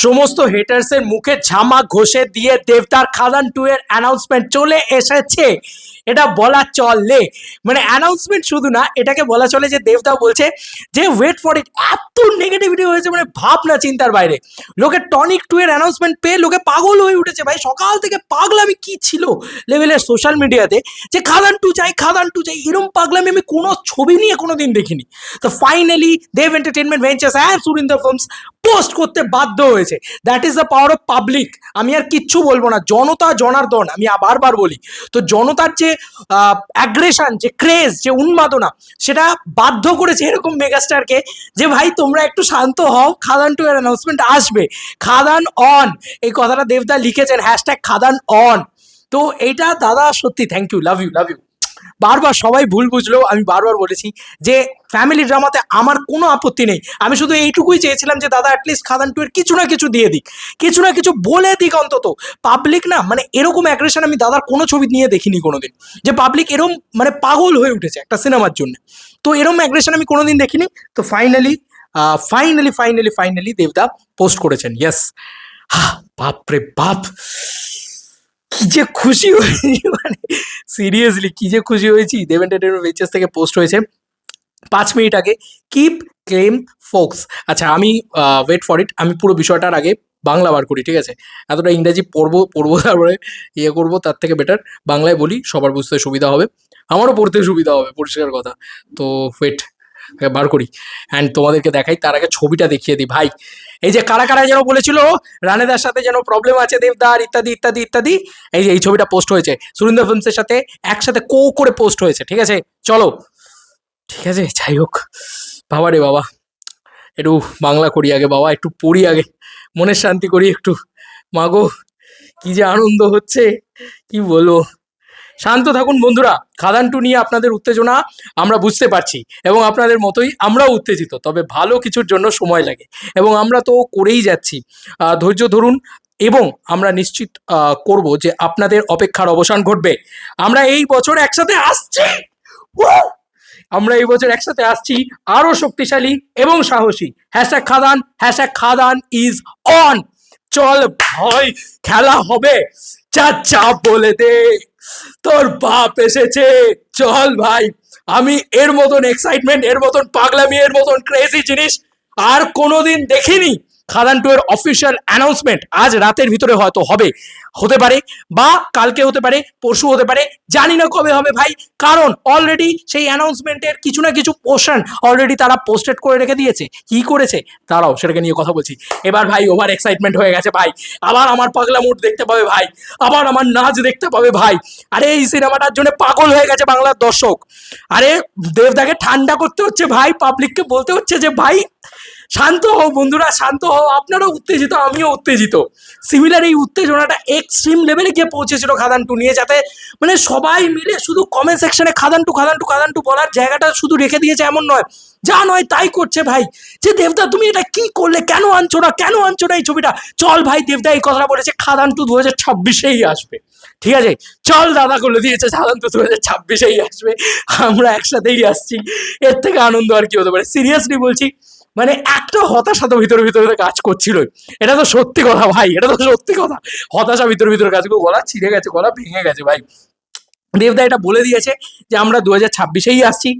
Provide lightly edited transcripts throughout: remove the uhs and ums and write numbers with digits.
সমস্ত হেটার্সের মুখে ঝামা ঘষে দিয়ে দেবদার খাদান 2 এর অ্যানাউন্সমেন্ট চলে এসেছে। এটা বলা চলে, মানে অ্যানাউন্সমেন্ট শুধু না, এটাকে বলা চলে যে দেবদা বলছে যে ওয়েট ফর ইট। এত নেগেটিভিটি হয়েছে মানে ভাবনা চিন্তার বাইরে। লোকে টনিক 2 এর অ্যানাউন্সমেন্ট পেয়ে লোকে পাগল হয়ে উঠেছে ভাই। সকাল থেকে পাগলামি কি ছিল লেভেলের সোশ্যাল মিডিয়াতে, যে খাদান 2 চাই, খাদান 2 চাই, এরকম পাগলামি আমি কোনো ছবি নিয়ে কোনোদিন দেখিনি। তো finally Dev Entertainment Ventures and Surinder Films post করতে বাধ্য হয়েছে। That is the power of public. আমি আর কিচ্ছু বলবো না, জনতা জনার্দন, আমি বারবার বলি। তো জনতার যে অ্যাগ্রেশন, যে ক্রেজ, যে উন্মাদনা, সেটা বাধ্য করেছে এরকম মেগাস্টারকে যে ভাই তোমরা একটু শান্ত হও, খাদান 2 এর অ্যানাউন্সমেন্ট আসবে, খাদান অন। এই কথাটা দেবদা লিখেছেন, হ্যাশট্যাগ খাদান অন। তো এইটা দাদা সত্যি thank you, love you, love you. বারবার সবাই ভুল বুঝলেও আমি বারবার বলেছি যে ফ্যামিলি ড্রামাতে আমার কোনো আপত্তি নেই। আমি শুধু এইটুকুই চেয়েছিলাম যে দাদা অ্যাটলিস্ট খাদান 2 এর কিছু না কিছু দিয়ে দিক, কিছু না কিছু বলে দিক অন্তত। পাবলিক না, মানে এরকম অ্যাগ্রেশন আমি দাদার কোনো ছবি নিয়ে দেখিনি কোনোদিন, যে পাবলিক এরম মানে পাগল হয়ে উঠেছে একটা সিনেমার জন্য। তো এরম অ্যাগ্রেশন আমি কোনোদিন দেখিনি। তো ফাইনালি ফাইনালি ফাইনালি ফাইনালি দেবদা পোস্ট করেছেন। ইয়েস, বাপ রে বাপ, কি যে খুশি হয়েছি, মানে সিরিয়াসলি কি যে খুশি হয়েছি। দেব এন্টারটেনমেন্ট ভেঞ্চার্স থেকে পোস্ট হয়েছে 5 মিনিট আগে, কিপ ক্লেম ফোকস। আচ্ছা আমি ওয়েট ফর ইট, আমি পুরো বিষয়টার আগে বাংলা বার করি, ঠিক আছে? এতটা ইংরাজি পড়বো তারপরে ইয়ে করবো, তার থেকে বেটার বাংলায় বলি, সবার বুঝতে সুবিধা হবে, আমারও পড়তে সুবিধা হবে, পরিষ্কার কথা। তো ওয়েট বার করি অ্যান্ড তোমাদেরকে দেখাই, তার আগে ছবিটা দেখিয়ে দিই ভাই। এই যে কারা কারা যেন বলেছিল রানেদার সাথে যেন প্রবলেম আছে দেবদার, ইত্যাদি ইত্যাদি ইত্যাদি, এই যে এই ছবিটা পোস্ট হয়েছে সুরিন্দর ফিল্মসের সাথে একসাথে করে পোস্ট হয়েছে, ঠিক আছে? চলো, ঠিক আছে, যাই হোক। বাবা রে বাবা, একটু বাংলা করি আগে বাবা, একটু পড়ি আগে, মনের শান্তি করি একটু। মাগো, কি যে আনন্দ হচ্ছে, কি বলবো। শান্ত থাকুন বন্ধুরা, খাদান 2 নিয়ে আপনাদের উত্তেজনা আমরা বুঝতে পারছি এবং আপনাদের মতোই আমরাও উত্তেজিত, তবে ভালো কিছুর জন্য সময় লাগে এবং আমরা তো করেই যাচ্ছি। ধৈর্য ধরুন এবং আমরা নিশ্চিত করব যে আপনাদের অপেক্ষার অবসান ঘটবে। আমরা এই বছর একসাথে আসছি, আমরা এই বছর একসাথে আসছি আরো শক্তিশালী এবং সাহসী। Hashtag Khadaan, hashtag Khadaan is on. চল ভাই, খেলা হবে, চাচা বলে দে তোর বাপ এসেছে, চল ভাই। আমি এর মতন এক্সাইটমেন্ট, এর মতন পাগলামি, এর মতন ক্রেজি জিনিস আর কোনোদিন দেখিনি। খাদান 2 এর অফিসিয়াল অ্যানাউন্সমেন্ট আজ রাতের ভিতরে হয়তো হবে, হতে পারে বা কালকে হতে পারে, পরশু হতে পারে, জানি না কবে হবে ভাই। কারণ অলরেডি সেই অ্যানাউন্সমেন্টের কিছু না কিছু পোর্শন অলরেডি তারা পোস্টেড করে রেখে দিয়েছে। কি করেছে তারাও সেটাকে নিয়ে কথা বলছি। এবার ভাই ওভার এক্সাইটমেন্ট হয়ে গেছে ভাই, আবার আমার পাগলা মুড দেখতে পাবে ভাই, আবার আমার নাচ দেখতে পাবে ভাই। আরে এই সিনেমাটার জন্য পাগল হয়ে গেছে বাংলার দর্শক। আরে দেবদাকে ঠান্ডা করতে হচ্ছে ভাই, পাবলিককে বলতে হচ্ছে যে ভাই শান্ত হও বন্ধুরা, শান্ত হও, আপনারাও উত্তেজিত, আমিও উত্তেজিত। সিমিলার এই উত্তেজনাটা এক্সট্রিম লেভেলে গিয়ে পৌঁছেছিল খাদান 2 নিয়ে, যাতে মানে সবাই মিলে শুধু কমেন্ট সেকশনে খাদান 2 খাদান 2 খাদান 2 বলার জায়গাটা শুধু রেখে দিয়েছে এমন নয়, যা নয় তাই করছে ভাই। যে দেবদা তুমি এটা কি করলে, কেন আনছো না, কেন আনছো না এই ছবিটা? চল ভাই, দেবদা এই কথাটা বলেছে খাদান 2 2026-এই আসবে, ঠিক আছে? চল, দাদা করে দিয়েছে খাদান 2 2026-এই আসবে, আমরা একসাথেই আসছি। এর থেকে আনন্দ আর কি হতে পারে? সিরিয়াসলি বলছি, মানে একটা হতাশা তো ভিতরে ভিতরে কাজ করছিল। এটা তো সত্যি কথা ভাই, এটা তো সত্যি কথা, হতাশা ভিতরে ভিতরে কাজ করে, গলা ছিঁড়ে গেছে, গলা ভেঙে গেছে ভাই। দেবদা এটা বলে দিয়েছে যে আমরা 2026-এই আসছি।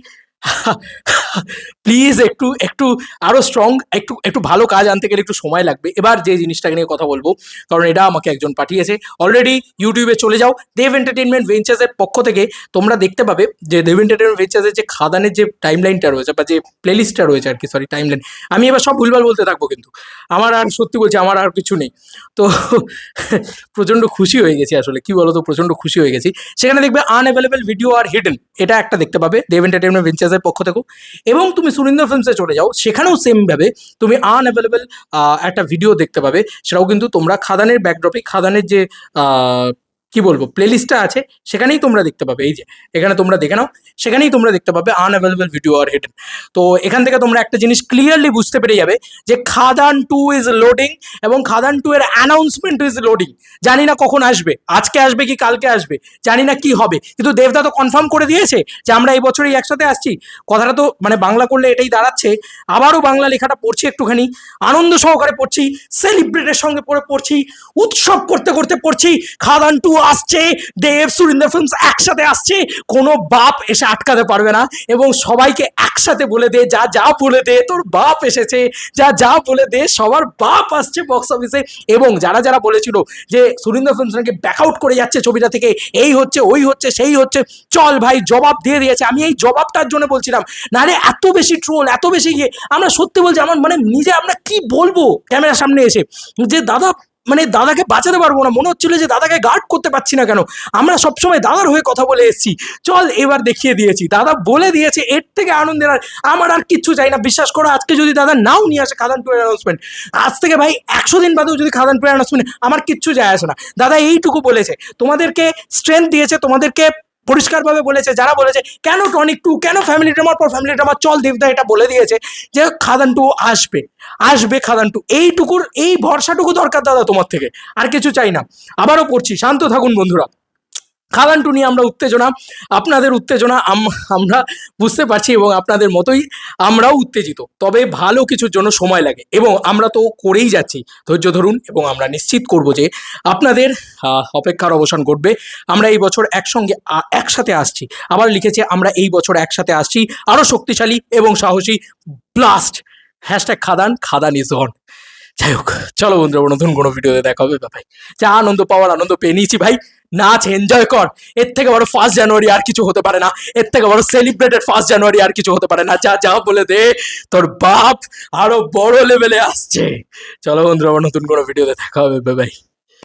প্লিজ একটু একটু আরো স্ট্রং, একটু একটু ভালো কাজ আনতে গেলে একটু সময় লাগবে। এবার যে জিনিসটাকে নিয়ে কথা বলবো, কারণ এটা আমাকে একজন পাঠিয়েছে, অলরেডি ইউটিউবে চলে যাও, দেব এন্টারটেনমেন্ট ভেঞ্চার্সের পক্ষ থেকে তোমরা দেখতে পাবে যে দেব এন্টারটেনমেন্ট ভেঞ্চার্সের যে খাদানের যে টাইমলাইনটা রয়েছে বা যে প্লেলিস্টটা রয়েছে আর কি, সরি টাইমলাইন, আমি এবার সব ভুলভাল বলতে থাকবো, কিন্তু আমার আর সত্যি বলছি আমার আর কিছু নেই। তো প্রচণ্ড খুশি হয়ে গেছি আসলে, কি বলতো, প্রচণ্ড খুশি হয়ে গেছি। সেখানে দেখবে আনঅ্যাভেলেবল ভিডিও আর হিডেন, এটা একটা দেখতে পাবে দেব এন্টারটেনমেন্ট ভেঞ্চার্সের পক্ষ থেকেও। এবং তুমি সুরিন্দর ফিল্মসে চলে যাও, সেখানেও সেমভাবে তুমি আনঅ্যাভেলেবল একটা ভিডিও দেখতে পাবে, সেটাও কিন্তু তোমরা খাদানের ব্যাকড্রপে, খাদানের যে কি বলবো, প্লেলিস্টটা আছে, সেখানেই তোমরা দেখতে পাবে। এই যে এখানে তোমরা দেখে নাও, সেখানেই তোমরা দেখতে পাবে আনঅ্যাভেলেবল ভিডিও আর হিডেন। তো এখান থেকে তোমরা একটা জিনিস ক্লিয়ারলি বুঝতে পেরে যাবে যে খাদান 2 ইজ লোডিং এবং খাদান 2 এর অ্যানাউন্সমেন্ট ইজ লোডিং। জানি না কখন আসবে, আজকে আসবে কি কালকে আসবে, জানি না কি হবে, কিন্তু দেবদা তো কনফার্ম করে দিয়েছে যে আমরা এই বছরই একসাথে আসছি। কথাটা তো মানে বাংলা করলে এটাই দাঁড়াচ্ছে, আবারও বাংলা লেখাটা পড়ছি একটুখানি, আনন্দ সহকারে পড়ছি, সেলিব্রেটের সঙ্গে পড়ছি, উৎসব করতে করতে পড়ছি, খাদান 2 আসছে, দেব সুরিন্দর ফিল্মস একসাথে আসছে, কোনো বাপ এসে আটকাতে পারবে না। এবং সবাইকে একসাথে বলে দে, যা যা বলে দে, তোর বাপ এসেছে, যা যা বলে দে, সবার বাপ আসছে বক্স অফিসে। এবং যারা যারা বলেছিল যে সুরিন্দর ফিল্মস নাকি ব্যাকআউট করে যাচ্ছে ছবিটা থেকে, এই হচ্ছে ওই হচ্ছে সেই হচ্ছে, চল ভাই জবাব দিয়ে দিয়েছে। আমি এই জবাবটার জন্য বলছিলাম, নাহলে এত বেশি ট্রোল, এত বেশি ইয়ে, আমরা সত্যি বলছি আমার মানে নিজে আমরা কি বলবো ক্যামেরার সামনে এসে, যে দাদা মানে দাদাকে বাঁচাতে পারবো না, মনে হচ্ছিল যে দাদাকে গার্ড করতে পারছি না কেন, আমরা সবসময় দাদার হয়ে কথা বলে এসেছি, চল এবার দেখিয়ে দিয়েছি, দাদা বলে দিয়েছে, এর থেকে আনন্দের আর আমার আর কিচ্ছু চাই না। বিশ্বাস করো, আজকে যদি দাদা নাও নিয়ে আসে খাদান 2 এর অ্যানাউন্সমেন্ট, আজ থেকে ভাই 100 দিন বাদেও যদি খাদান 2 এর অ্যানাউন্সমেন্ট, আমার কিচ্ছু যায় আসে না। দাদা এইটুকু বলেছে, তোমাদেরকে স্ট্রেংথ দিয়েছে, তোমাদেরকে পরিষ্কারভাবে বলেছে, যারা বলেছে কেন টনিক 2, কেন ফ্যামিলি ড্রামার পর ফ্যামিলি ড্রামা, চল দেবদা এটা বলে দিয়েছে যে খাদান 2 আসবে, আসবে খাদান 2, এইটুকুর এই ভরসাটুকু দরকার দাদা তোমার থেকে, আর কিছু চাই না। আবারও পড়ছি, শান্ত থাকুন বন্ধুরা। খাদান 2 নিয়ে আমরা উত্তেজনা, আপনাদের উত্তেজনা আমরা বুঝতে পারছি এবং আপনাদের মতোই আমরাও উত্তেজিত, তবে ভালো কিছুর জন্য সময় লাগে এবং আমরা তো করেই যাচ্ছি, ধৈর্য ধরুন এবং আমরা নিশ্চিত করব যে আপনাদের অপেক্ষার অবসান ঘটবে। আমরা এই বছর একসঙ্গে একসাথে আসছি, আবার লিখেছে আমরা এই বছর একসাথে আসছি আরও শক্তিশালী এবং সাহসী, blast hashtag Khadaan, Khadaan is on. যাই হোক, চলো বন্ধুরা, নতুন কোনো ভিডিওতে দেখা হবে। ভাই যা আনন্দ পাওয়ার আনন্দ পেয়ে নিয়েছি ভাই, নাচ এনজয় কর, এর থেকে বড় 1 জানুয়ারি আর কিছু হতে পারে না, এর থেকে বড় সেলিব্রেটেড 1 জানুয়ারি আর কিছু হতে পারে না, যা যা বলে দে, তোর বাপ আরো বড় লেভেলে আসছে। চলো বন্ধুরা, নতুন কোনো ভিডিওতে দেখা হবে, বাই বাই।